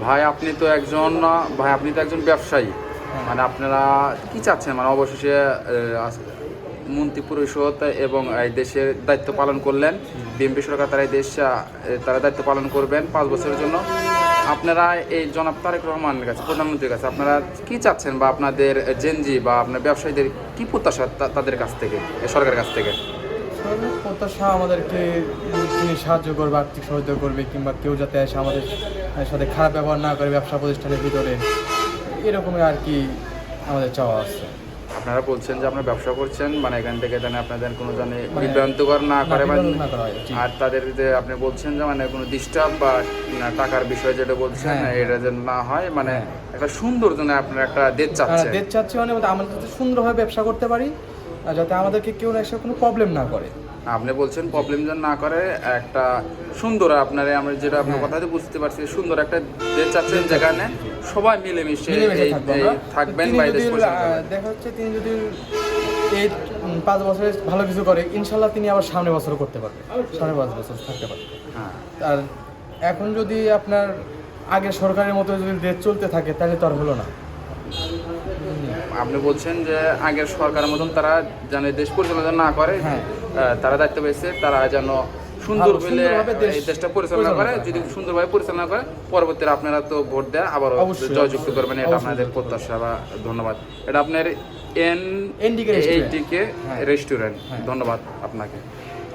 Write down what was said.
ভাই আপনি তো একজন ব্যবসায়ী, মানে আপনারা কি চাচ্ছেন, মানে অবশেষে মন্ত্রী পরিষদ এবং এই দেশের দায়িত্ব পালন করলেন, বিএনপি সরকার তারা এই দেশ তারা দায়িত্ব পালন করবেন 5 বছরের জন্য। আপনারা এই জনাব তারেক রহমানের কাছে, প্রধানমন্ত্রীর কাছে আপনারা কি চাচ্ছেন, বা আপনাদের জেনজি বা আপনার ব্যবসায়ীদের কি প্রত্যাশা তাদের কাছ থেকে, এই সরকারের কাছ থেকে? সরকারের প্রত্যাশা আমাদেরকে তিনি সাহায্য করবে, আর্থিক সহায়তা করবে, কিংবা কেউ যাতে এসে আমাদের সাথে খারাপ ব্যবহার না করে ব্যবসা প্রতিষ্ঠানের ভিতরে, এরকমই আর কি আমাদের চাওয়া আছে। আপনারা বলছেন যে আপনারা ব্যবসা করছেন, মানে এখান থেকে জানে আপনাদের কোনো জানে বিভ্রান্তকর না করে, আর তাদের যে আপনি বলছেন যে মানে কোনো ডিস্টার্ব বা টাকার বিষয় যেটা বলছেন এটা যেন না হয়, মানে একটা সুন্দর জন্য আপনারা একটা দেশ চাচ্ছেন। দেশ চাচ্ছি মানে আমরা যাতে সুন্দরভাবে ব্যবসা করতে পারি, আর যাতে আমাদেরকে কেউ এসে কোনো প্রবলেম না করে। আপনি বলছেন প্রবলেম যেন না করে, একটা সুন্দর আপনার আমরা যেটা আপনার কথাতে বুঝতে পারছি, সুন্দর একটা দেশ চাচ্ছেন যেখানে সবাই মিলেমিশে থাকবেন। দেখা হচ্ছে তিনি যদি এই 5 বছরে ভালো কিছু করে, ইনশাল্লাহ তিনি আবার সামনের বছর করতে পারবেন, সামনে 5 বছর থাকতে পারবেন। আর এখন যদি আপনার আগের সরকারের মতো যদি দেশ চলতে থাকে তাহলে তো আর হলো না। আপনি বলছেন যে আগের সরকারের মতন তারা যেন দেশ পরিচালনা না করে, তারা দায়িত্ব পেয়েছে, তারা যেন সুন্দরভাবে এই দেশটা পরিচালনা করে। যদি সুন্দরভাবে পরিচালনা করে, পরবর্তীতে আপনারা তো ভোট দেয় আবার জয়যুক্ত করবেন, এটা আপনাদের প্রত্যাশা। বা ধন্যবাদ। এটা আপনার এনডিকে রেস্টুরেন্ট, ধন্যবাদ আপনাকে।